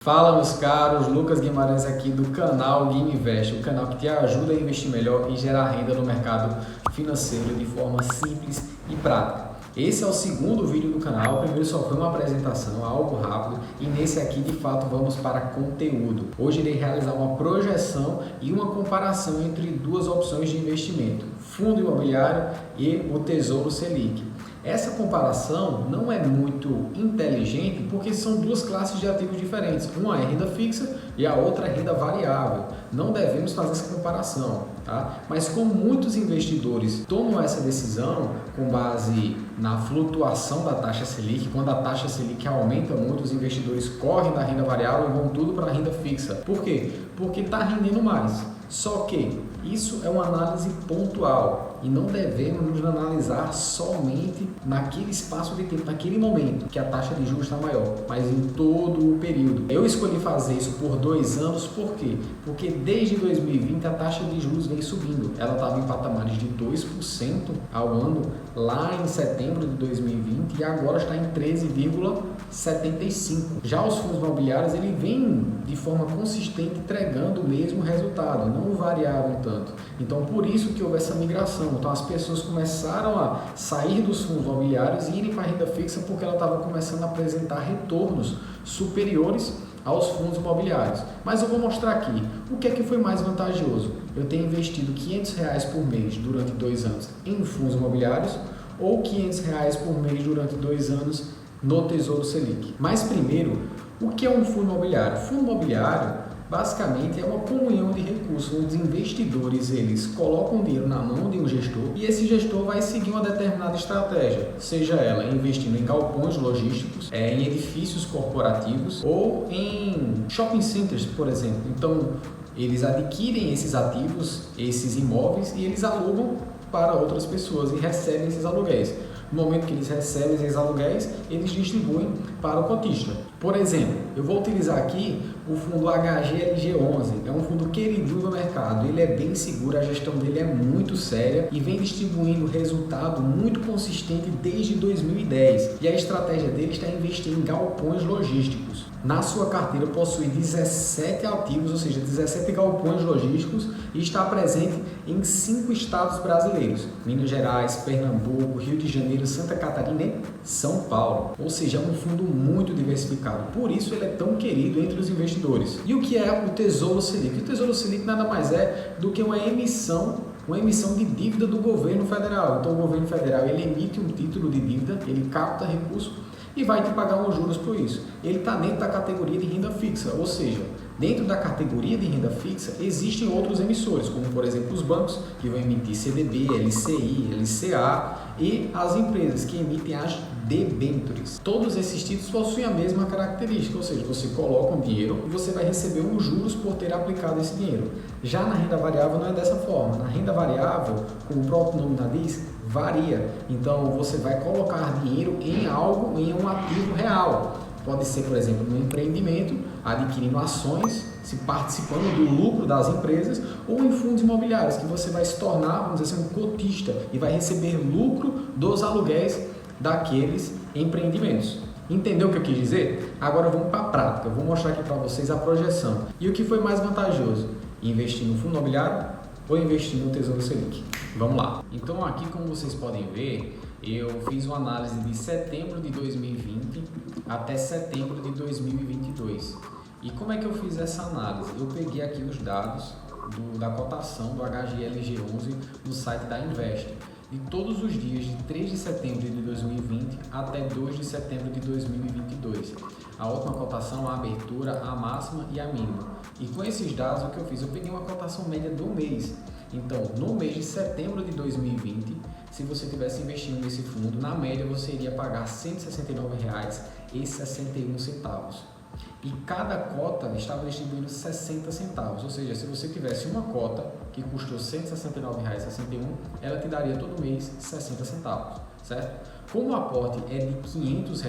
Fala meus caros, Lucas Guimarães aqui do canal GuiMinvest, o canal que te ajuda a investir melhor e gerar renda no mercado financeiro de forma simples e prática. Esse é o segundo vídeo do canal, o primeiro só foi uma apresentação, algo rápido, e nesse aqui de fato vamos para conteúdo. Hoje irei realizar uma projeção e uma comparação entre duas opções de investimento, fundo imobiliário e o Tesouro Selic. Essa comparação não é muito inteligente porque são duas classes de ativos diferentes. Uma é renda fixa e a outra é renda variável. Não devemos fazer essa comparação, tá? Mas como muitos investidores tomam essa decisão com base na flutuação da taxa Selic, quando a taxa Selic aumenta muito, os investidores correm da renda variável e vão tudo para a renda fixa. Por quê? Porque está rendendo mais. Só que isso é uma análise pontual e não devemos nos analisar somente naquele espaço de tempo, naquele momento que a taxa de juros está maior, mas em todo o período. Eu escolhi fazer isso por 2 anos, por quê? Porque desde 2020 a taxa de juros vem subindo. Ela estava em patamares de 2% ao ano lá em setembro de 2020 e agora está em 13,75%. Já os fundos imobiliários, ele vem de forma consistente entregando o mesmo resultado, não variavam tanto. Então, por isso que houve essa migração. Então, as pessoas começaram a sair dos fundos imobiliários e irem para a renda fixa porque ela estava começando a apresentar retornos superiores aos fundos imobiliários. Mas eu vou mostrar aqui o que é que foi mais vantajoso. Eu tenho investido R$500 por mês durante 2 anos em fundos imobiliários ou R$500 por mês durante 2 anos no Tesouro Selic. Mas primeiro, o que é um fundo imobiliário? Fundo imobiliário basicamente é uma comunhão de recursos, onde os investidores eles colocam dinheiro na mão de um gestor e esse gestor vai seguir uma determinada estratégia, seja ela investindo em galpões logísticos, em edifícios corporativos ou em shopping centers, por exemplo. Então, eles adquirem esses ativos, esses imóveis e eles alugam para outras pessoas e recebem esses aluguéis. No momento que eles recebem esses aluguéis, eles distribuem para o cotista. Por exemplo, eu vou utilizar aqui o fundo HGLG11, é um fundo queridinho do mercado, ele é bem seguro, a gestão dele é muito séria e vem distribuindo resultado muito consistente desde 2010. E a estratégia dele está em investir em galpões logísticos. Na sua carteira possui 17 ativos, ou seja, 17 galpões logísticos e está presente em 5 estados brasileiros: Minas Gerais, Pernambuco, Rio de Janeiro, Santa Catarina e São Paulo. Ou seja, é um fundo muito diversificado, por isso ele é tão querido entre os investidores. E o que é o Tesouro Selic? O Tesouro Selic nada mais é do que uma emissão de dívida do governo federal. Então o governo federal ele emite um título de dívida, ele capta recursos e vai te pagar uns juros por isso. Ele está dentro da categoria de renda fixa, ou seja, dentro da categoria de renda fixa existem outros emissores, como por exemplo os bancos que vão emitir CDB, LCI, LCA e as empresas que emitem as debêntures. Todos esses títulos possuem a mesma característica, ou seja, você coloca um dinheiro e você vai receber uns juros por ter aplicado esse dinheiro. Já na renda variável não é dessa forma. Na renda variável, como o próprio nome diz, varia. Então você vai colocar dinheiro em algo, em um ativo real. Pode ser, por exemplo, no empreendimento, adquirindo ações, se participando do lucro das empresas, ou em fundos imobiliários, que você vai se tornar, vamos dizer assim, um cotista e vai receber lucro dos aluguéis daqueles empreendimentos. Entendeu o que eu quis dizer? Agora vamos para a prática. Eu vou mostrar aqui para vocês a projeção. E o que foi mais vantajoso? Investir no fundo imobiliário ou investir no Tesouro Selic? Vamos lá. Então aqui, como vocês podem ver, eu fiz uma análise de setembro de 2020 até setembro de 2022. E como é que eu fiz essa análise? Eu peguei aqui os dados da cotação do HGLG11 no site da Invest. E todos os dias de 3 de setembro de 2020 até 2 de setembro de 2022. A última cotação, a abertura, a máxima e a mínima. E com esses dados, o que eu fiz? Eu peguei uma cotação média do mês. Então, no mês de setembro de 2020, se você estivesse investindo nesse fundo, na média você iria pagar R$ 169,61. E cada cota estava distribuindo 60 centavos, ou seja, se você tivesse uma cota que custou R$ 169,61, ela te daria todo mês 60 centavos, certo? Como o aporte é de R$ 500,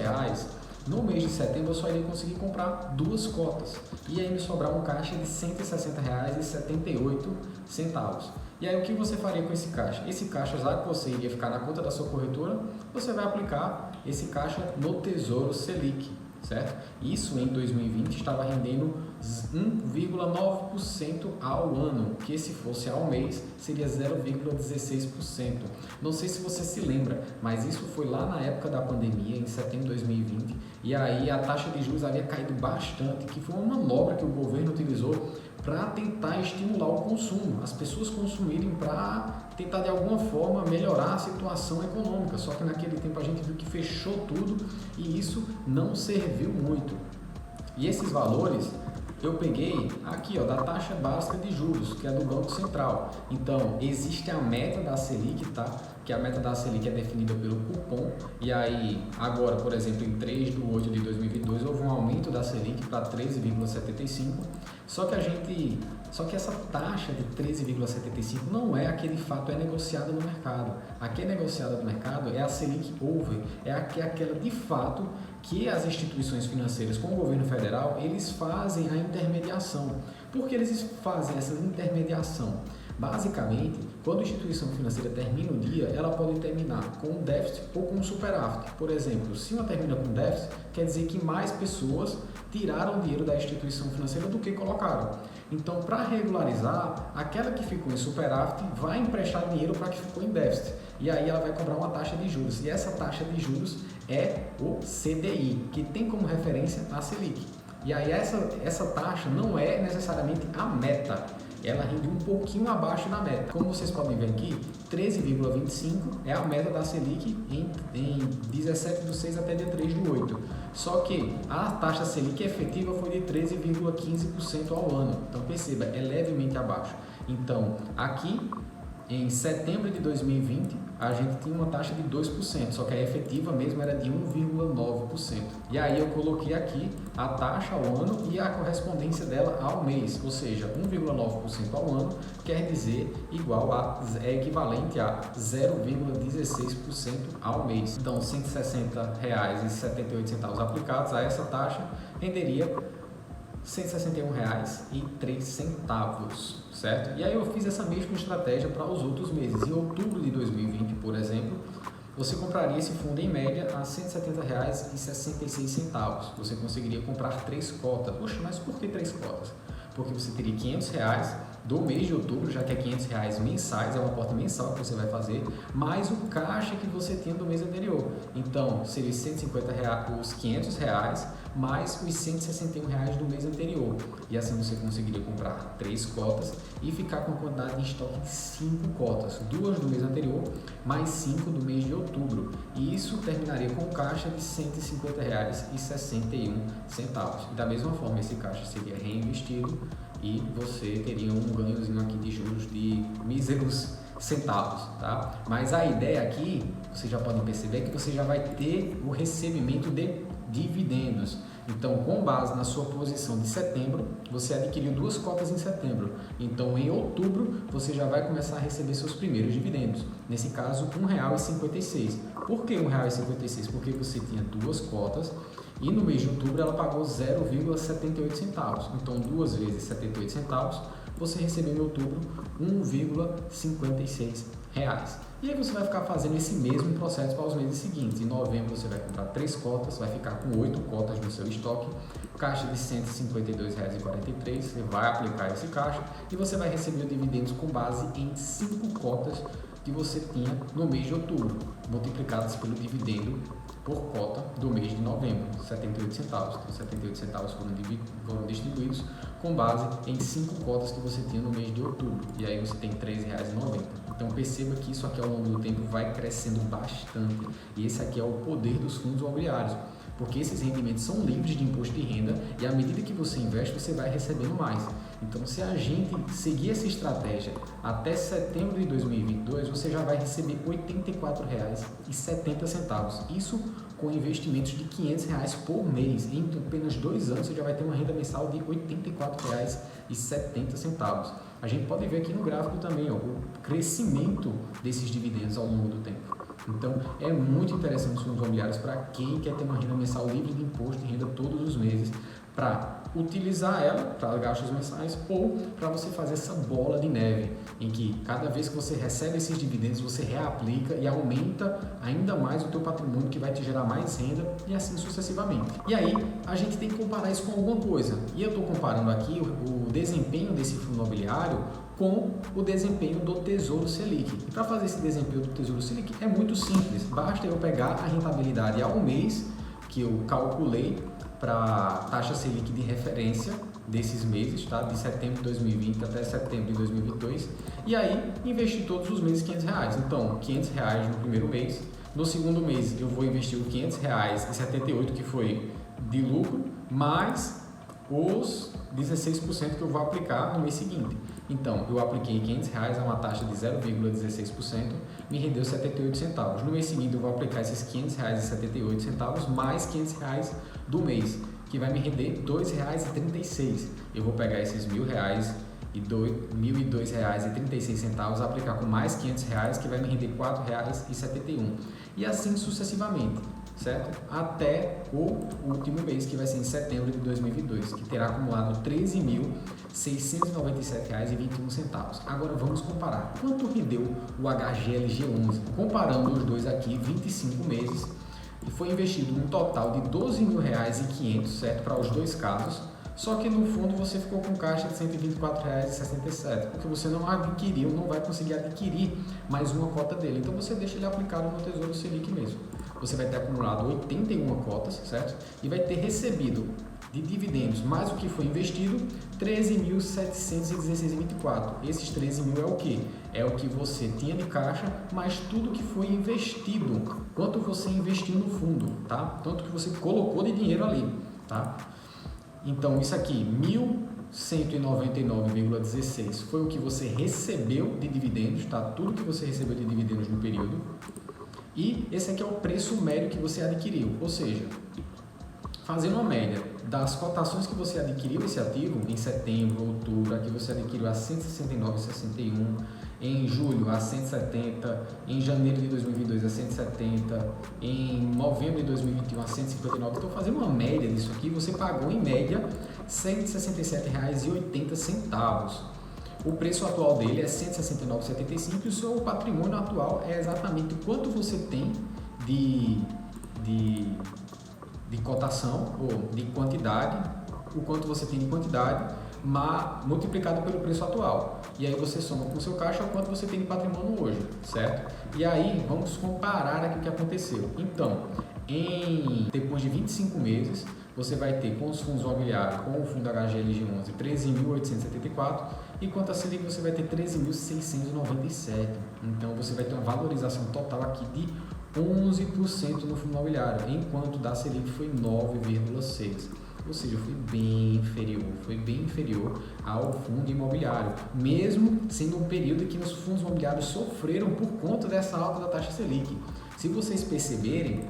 no mês de setembro eu só iria conseguir comprar 2 cotas e aí me sobrar um caixa de R$ 160,78. E aí o que você faria com esse caixa? Esse caixa, já que você iria ficar na conta da sua corretora, você vai aplicar esse caixa no Tesouro Selic. certo? Isso em 2020 estava rendendo 1,9% ao ano, que se fosse ao mês seria 0,16%. Não sei se você se lembra, mas isso foi lá na época da pandemia, em setembro de 2020, e aí a taxa de juros havia caído bastante, que foi uma manobra que o governo utilizou para tentar estimular o consumo, as pessoas consumirem para tentar de alguma forma melhorar a situação econômica. Só que naquele tempo a gente viu que fechou tudo e isso não serviu muito. E esses valores eu peguei aqui, ó, da taxa básica de juros, que é do Banco Central. Então, existe a meta da Selic, tá? Que a meta da Selic é definida pelo cupom. E aí, agora, por exemplo, em 3/8 de 2022, houve um aumento da Selic para 13,75. Só que essa taxa de 13,75 não é aquele fato, é negociada no mercado. A que é negociada no mercado é a Selic Over, é aquela de fato que as instituições financeiras com o governo federal, eles fazem a intermediação. Por que eles fazem essa intermediação? Basicamente, quando a instituição financeira termina o dia, ela pode terminar com um déficit ou com um superávit. Por exemplo, se uma termina com déficit, quer dizer que mais pessoas tiraram dinheiro da instituição financeira do que colocaram. Então, para regularizar, aquela que ficou em superávit vai emprestar dinheiro para que ficou em déficit. E aí ela vai cobrar uma taxa de juros. E essa taxa de juros é o CDI, que tem como referência a Selic. E aí essa taxa não é necessariamente a meta. Ela rende um pouquinho abaixo da meta. Como vocês podem ver aqui, 13,25 é a meta da Selic em 17/6 até dia 3/8. Só que a taxa Selic efetiva foi de 13,15% ao ano. Então perceba, é levemente abaixo. Então aqui em setembro de 2020 a gente tinha uma taxa de 2%, só que a efetiva mesmo era de 1,9%. E aí eu coloquei aqui a taxa ao ano e a correspondência dela ao mês, ou seja, 1,9% ao ano quer dizer é equivalente a 0,16% ao mês. Então, R$ 160,78 aplicados a essa taxa renderia R$ 161,03, certo? E aí eu fiz essa mesma estratégia para os outros meses. Em outubro de 2020, por exemplo, você compraria esse fundo em média a R$ 170,66. Você conseguiria comprar 3 cotas. Poxa, mas por que 3 cotas? Porque você teria R$ 500 do mês de outubro, já que é R$ 500 mensais, é uma aporte mensal que você vai fazer, mais o caixa que você tinha do mês anterior. Então, seria os R$ 500 mais os R$ 161 do mês anterior. E assim você conseguiria comprar 3 cotas e ficar com a quantidade de estoque de 5 cotas, 2 do mês anterior, mais 5 do mês de outubro. E isso terminaria com caixa de R$ 150,61. E da mesma forma, esse caixa seria reinvestido e você teria um ganhozinho aqui de juros de míseros centavos, tá? Mas a ideia aqui, vocês já podem perceber, que você já vai ter o recebimento de dividendos. Então, com base na sua posição de setembro, você adquiriu 2 cotas em setembro. Então, em outubro, você já vai começar a receber seus primeiros dividendos. Nesse caso, R$ 1,56. Por que R$ 1,56? Porque você tinha 2 cotas e no mês de outubro ela pagou 0,78 centavos. Então, 2 vezes 78 centavos, você recebeu em outubro R$ 1,56. E aí você vai ficar fazendo esse mesmo processo para os meses seguintes. Em novembro você vai comprar 3 cotas, vai ficar com 8 cotas no seu estoque, caixa de R$ 152,43, você vai aplicar esse caixa e você vai receber dividendos com base em 5 cotas que você tinha no mês de outubro, multiplicadas pelo dividendo por cota do mês de novembro, 78 centavos. Então, 78 centavos foram distribuídos com base em 5 cotas que você tinha no mês de outubro. E aí você tem R$ 3,90. Então, perceba que isso aqui ao longo do tempo vai crescendo bastante. E esse aqui é o poder dos fundos imobiliários. Porque esses rendimentos são livres de imposto de renda e à medida que você investe, você vai recebendo mais. Então, se a gente seguir essa estratégia até setembro de 2022, você já vai receber R$ 84,70. Isso com investimentos de R$ 500 por mês. Em apenas 2 anos, você já vai ter uma renda mensal de R$ 84,70. A gente pode ver aqui no gráfico também o crescimento desses dividendos ao longo do tempo. Então, é muito interessante os fundos imobiliários para quem quer ter uma renda mensal livre de imposto de renda todos os meses, para utilizar ela para gastos mensais ou para você fazer essa bola de neve, em que cada vez que você recebe esses dividendos, você reaplica e aumenta ainda mais o teu patrimônio, que vai te gerar mais renda e assim sucessivamente. E aí a gente tem que comparar isso com alguma coisa. E eu estou comparando aqui o desempenho desse fundo imobiliário com o desempenho do Tesouro Selic. E para fazer esse desempenho do Tesouro Selic é muito simples, basta eu pegar a rentabilidade ao mês que eu calculei para a taxa Selic de referência desses meses, tá? De setembro de 2020 até setembro de 2022, e aí investir todos os meses R$500. Então, R$500 no primeiro mês, no segundo mês eu vou investir o R$500,78 que foi de lucro, mais os 16% que eu vou aplicar no mês seguinte. Então, eu apliquei R$500 a uma taxa de 0,16%, me rendeu 78 centavos. No mês seguinte, eu vou aplicar esses R$500,78 mais R$500 do mês, que vai me render R$2,36. Eu vou pegar esses R$1.000 e R$1.002,36, aplicar com mais R$500, que vai me render R$4,71. E assim sucessivamente, certo? Até o último mês, que vai ser em setembro de 2022, que terá acumulado R$13.697,21. Agora vamos comparar. Quanto rendeu o HGLG11? Comparando os dois aqui, 25 meses, e foi investido um total de R$12.500, certo? Para os dois casos. Só que no fundo você ficou com caixa de R$124,67, porque você não adquiriu, não vai conseguir adquirir mais uma cota dele. Então você deixa ele aplicado no Tesouro Selic mesmo. Você vai ter acumulado 81 cotas, certo? E vai ter recebido de dividendos mais o que foi investido, R$13.716,24. Esses 13 mil é o que? É o que você tinha de caixa, mais tudo que foi investido. Quanto você investiu no fundo, tá? Tanto que você colocou de dinheiro ali, tá? Então, isso aqui, 1.199,16 foi o que você recebeu de dividendos, tá? Tudo que você recebeu de dividendos no período. E esse aqui é o preço médio que você adquiriu, ou seja, fazendo uma média das cotações que você adquiriu esse ativo em setembro, outubro, aqui você adquiriu a 169,61, em julho a 170, em janeiro de 2022 a 170, em novembro de 2021 a 159. Então, fazendo uma média disso aqui, você pagou em média R$ 167,80. O preço atual dele é R$ 169,75 e o seu patrimônio atual é exatamente quanto você tem de cotação ou de quantidade, o quanto você tem de quantidade, multiplicado pelo preço atual. E aí você soma com o seu caixa o quanto você tem de patrimônio hoje, certo? E aí vamos comparar aqui o que aconteceu. Então, depois de 25 meses, você vai ter com os fundos imobiliários, com o fundo HGLG11, 13.874, e quanto a Selic você vai ter 13.697. Então você vai ter uma valorização total aqui de 11% no fundo imobiliário, enquanto da Selic foi 9,6%. Ou seja, foi bem inferior ao fundo imobiliário, mesmo sendo um período em que os fundos imobiliários sofreram por conta dessa alta da taxa Selic. Se vocês perceberem,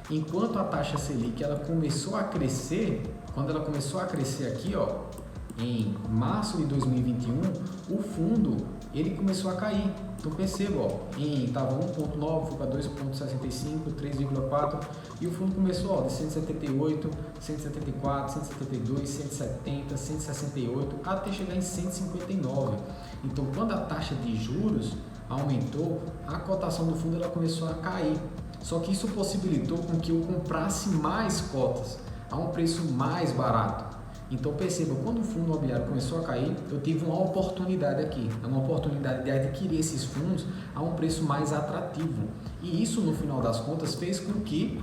enquanto a taxa Selic ela começou a crescer, quando ela começou a crescer aqui, ó, em março de 2021, o fundo ele começou a cair. Então perceba, ó, estava 1,9, foi para 2,65, 3,4 e o fundo começou, ó, de 178, 174, 172, 170, 168 até chegar em 159. Então, quando a taxa de juros aumentou, a cotação do fundo ela começou a cair. Só que isso possibilitou com que eu comprasse mais cotas a um preço mais barato. Então perceba, quando o fundo imobiliário começou a cair, eu tive uma oportunidade aqui, uma oportunidade de adquirir esses fundos a um preço mais atrativo. E isso, no final das contas, fez com que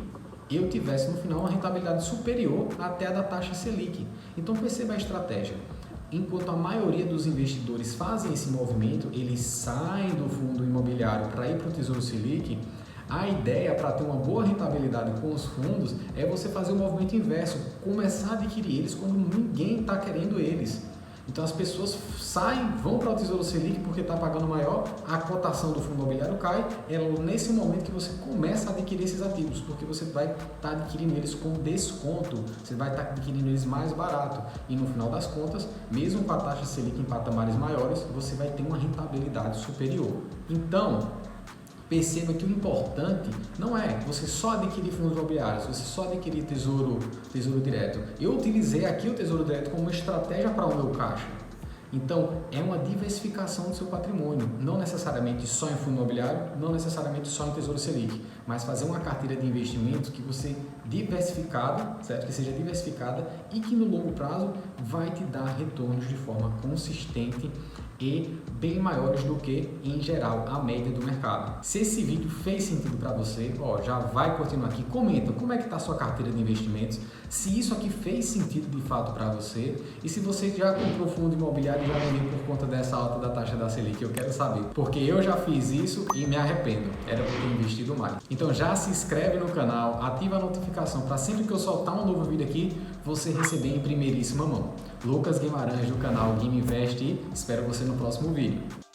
eu tivesse no final uma rentabilidade superior até a da taxa Selic. Então perceba a estratégia. Enquanto a maioria dos investidores fazem esse movimento, eles saem do fundo imobiliário para ir para o Tesouro Selic. A ideia para ter uma boa rentabilidade com os fundos é você fazer o movimento inverso, começar a adquirir eles quando ninguém está querendo eles. Então as pessoas saem, vão para o Tesouro Selic porque está pagando maior, a cotação do fundo imobiliário cai, é nesse momento que você começa a adquirir esses ativos, porque você vai estar adquirindo eles com desconto, você vai estar adquirindo eles mais barato e no final das contas, mesmo com a taxa Selic em patamares maiores, você vai ter uma rentabilidade superior. Então, Perceba que o importante não é você só adquirir fundos imobiliários, você só adquirir tesouro direto. Eu utilizei aqui o tesouro direto como uma estratégia para o meu caixa. Então, é uma diversificação do seu patrimônio, não necessariamente só em fundo imobiliário, não necessariamente só em Tesouro Selic, mas fazer uma carteira de investimentos que você diversificada, certo? Que seja diversificada e que no longo prazo vai te dar retornos de forma consistente e bem maiores do que, em geral, a média do mercado. Se esse vídeo fez sentido para você, já vai curtindo aqui, comenta como é que está a sua carteira de investimentos, se isso aqui fez sentido de fato para você e se você já comprou fundo imobiliário e já vendeu por conta dessa alta da taxa da Selic, eu quero saber, porque eu já fiz isso e me arrependo, era por ter investido mais. Então já se inscreve no canal, ativa a notificação para sempre que eu soltar um novo vídeo aqui, você receber em primeiríssima mão. Lucas Guimarães do canal Game Invest e espero você no próximo vídeo.